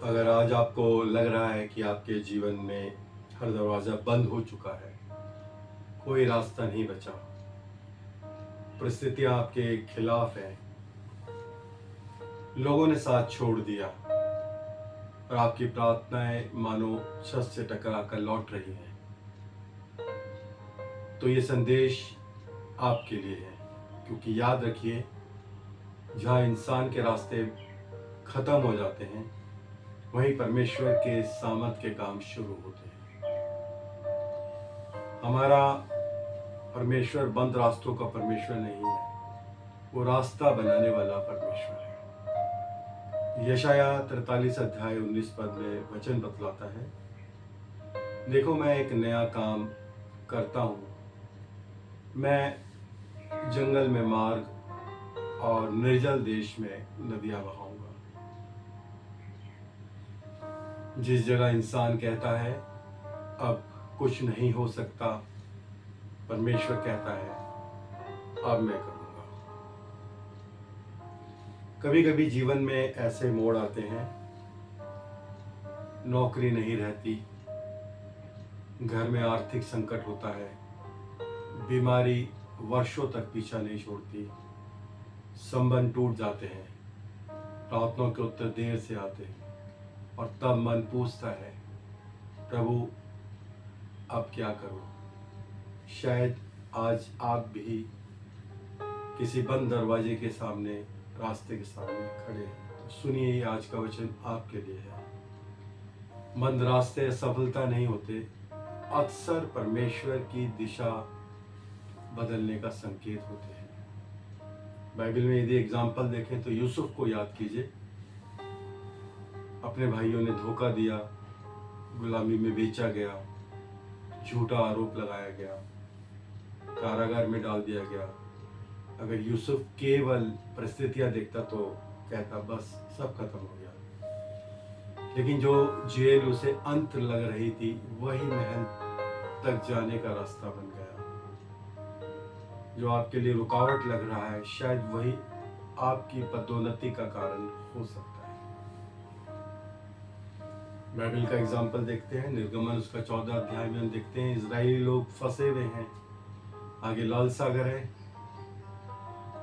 अगर आज आपको लग रहा है कि आपके जीवन में हर दरवाज़ा बंद हो चुका है, कोई रास्ता नहीं बचा, परिस्थितियाँ आपके खिलाफ हैं, लोगों ने साथ छोड़ दिया और आपकी प्रार्थनाएं मानो छत से टकरा कर लौट रही हैं, तो ये संदेश आपके लिए है। क्योंकि याद रखिए, जहाँ इंसान के रास्ते खत्म हो जाते हैं, वहीं परमेश्वर के सामर्थ के काम शुरू होते हैं। हमारा परमेश्वर बंद रास्तों का परमेश्वर नहीं है, वो रास्ता बनाने वाला परमेश्वर है। यशाया 43 अध्याय 19 पद में वचन बतलाता है, देखो मैं एक नया काम करता हूँ, मैं जंगल में मार्ग और निर्जल देश में नदियां बहाऊंगा। जिस जगह इंसान कहता है अब कुछ नहीं हो सकता, परमेश्वर कहता है अब मैं करूंगा। कभी कभी जीवन में ऐसे मोड़ आते हैं, नौकरी नहीं रहती, घर में आर्थिक संकट होता है, बीमारी वर्षों तक पीछा नहीं छोड़ती, संबंध टूट जाते हैं, प्रार्थनाओं के उत्तर देर से आते हैं और तब मन पूछता है, प्रभु अब क्या करूं? शायद आज आप भी किसी बंद दरवाजे के सामने, रास्ते के सामने खड़े हैं। तो सुनिए, आज का वचन आपके लिए है। बंद रास्ते सफलता नहीं होते, अक्सर परमेश्वर की दिशा बदलने का संकेत होते हैं। बाइबल में यदि एग्जाम्पल देखें तो यूसुफ को याद कीजिए। अपने भाइयों ने धोखा दिया, गुलामी में बेचा गया, झूठा आरोप लगाया गया, कारागार में डाल दिया गया। अगर यूसुफ केवल परिस्थितियां देखता तो कहता बस सब खत्म हो गया। लेकिन जो जेल उसे अंत लग रही थी, वही महल तक जाने का रास्ता बन गया। जो आपके लिए रुकावट लग रहा है, शायद वही आपकी पदोन्नति का कारण हो सकता है। बाइबल का एग्जाम्पल देखते हैं, निर्गमन उसका 14 अध्याय में हम देखते हैं, इजरायली लोग फंसे हुए हैं, आगे लाल सागर है,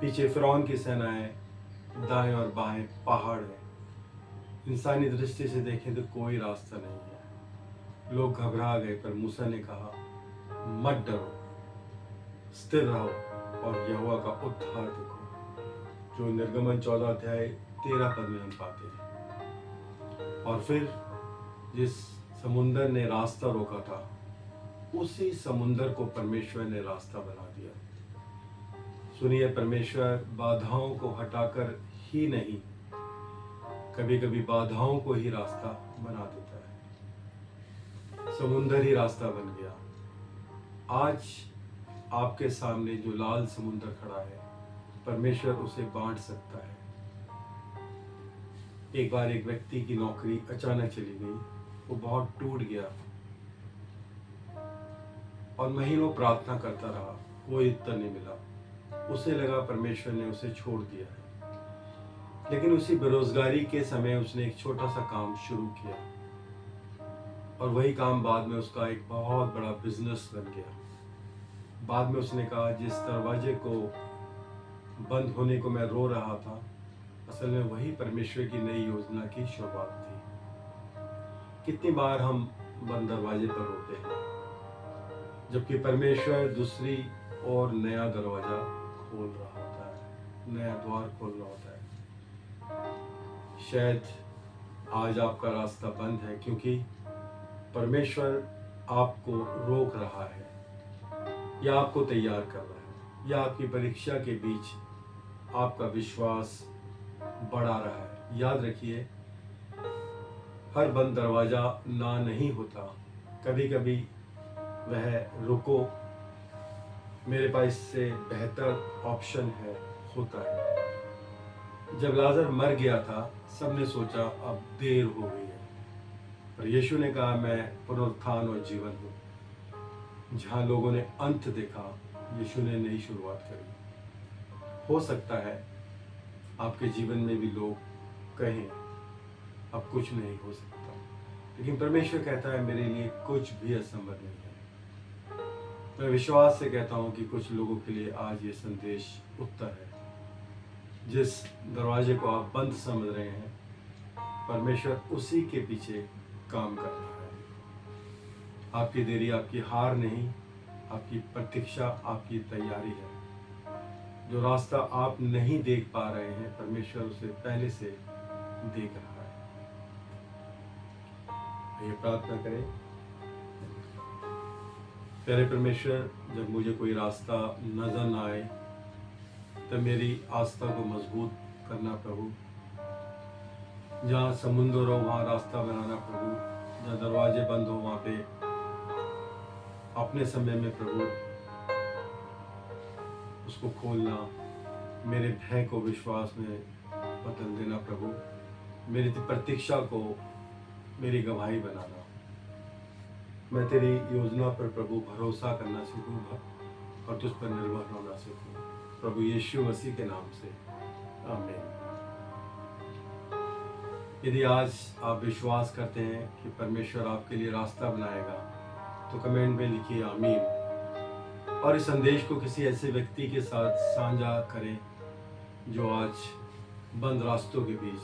पीछे फिरौन की सेना है, दाएं और बाएं पहाड़ है। इंसानी दृष्टि से देखें तो कोई रास्ता नहीं है। लोग घबरा गए, पर मूसा ने कहा मत डरो, स्थिर रहो और यहोवा का उद्धार देखो, जो निर्गमन 14 अध्याय 13 पद में हम पाते हैं। और फिर जिस समुंदर ने रास्ता रोका था, उसी समुंदर को परमेश्वर ने रास्ता बना दिया। सुनिए, परमेश्वर बाधाओं को हटाकर ही नहीं, कभी कभी बाधाओं को ही रास्ता बना देता है। समुंदर ही रास्ता बन गया। आज आपके सामने जो लाल समुंदर खड़ा है, परमेश्वर उसे बांट सकता है। एक बार एक व्यक्ति की नौकरी अचानक चली गई, वो बहुत टूट गया और महीनों प्रार्थना करता रहा, कोई उत्तर नहीं मिला। उसे लगा परमेश्वर ने उसे छोड़ दिया है। लेकिन उसी बेरोजगारी के समय उसने एक छोटा सा काम शुरू किया और वही काम बाद में उसका एक बहुत बड़ा बिजनेस बन गया। बाद में उसने कहा, जिस दरवाजे को बंद होने को मैं रो रहा था, असल में वही परमेश्वर की नई योजना की शुरुआत थी। कितनी बार हम बंद दरवाजे पर रोते हैं, जबकि परमेश्वर दूसरी और नया दरवाजा खोल रहा होता है, नया द्वार खोल रहा होता है। शायद आज आपका रास्ता बंद है क्योंकि परमेश्वर आपको रोक रहा है, या आपको तैयार कर रहा है, या आपकी परीक्षा के बीच आपका विश्वास बढ़ा रहा है। याद रखिए, हर बंद दरवाजा ना नहीं होता, कभी कभी वह रुको, मेरे पास इससे बेहतर ऑप्शन है होता है। जब लाजर मर गया था, सबने सोचा अब देर हो गई है, पर यीशु ने कहा मैं पुनरुत्थान और जीवन हूँ। जहाँ लोगों ने अंत देखा, यीशु ने नई शुरुआत करी। हो सकता है आपके जीवन में भी लोग कहें अब कुछ नहीं हो सकता। लेकिन परमेश्वर कहता है मेरे लिए कुछ भी असंभव नहीं है। मैं विश्वास से कहता हूँ कि कुछ लोगों के लिए आज ये संदेश उत्तर है। जिस दरवाजे को आप बंद समझ रहे हैं, परमेश्वर उसी के पीछे काम कर रहा है। आपकी देरी आपकी हार नहीं, आपकी प्रतीक्षा आपकी तैयारी है। जो रास्ता आप नहीं देख पा रहे हैं, परमेश्वर उसे पहले से देख रहा है। आइए प्रार्थना करें। प्यारे परमेश्वर, जब मुझे कोई रास्ता नजर ना आए तो मेरी आस्था को मजबूत करना प्रभु। जहाँ समुंदर हो वहाँ रास्ता बनाना प्रभु। जहाँ दरवाजे बंद हो वहाँ पे अपने समय में प्रभु उसको खोलना। मेरे भय को विश्वास में बदल देना प्रभु। मेरी प्रतीक्षा को मेरी गवाही बनाना। मैं तेरी योजना पर प्रभु भरोसा करना सीखूंगा और तुझ पर निर्भर होना सीखूंगा प्रभु यीशु मसीह के नाम से, आमीन। यदि आज आप विश्वास करते हैं कि परमेश्वर आपके लिए रास्ता बनाएगा तो कमेंट में लिखिए आमीन, और इस संदेश को किसी ऐसे व्यक्ति के साथ साझा करें जो आज बंद रास्तों के बीच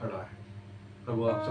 खड़ा है। प्रभु आप सब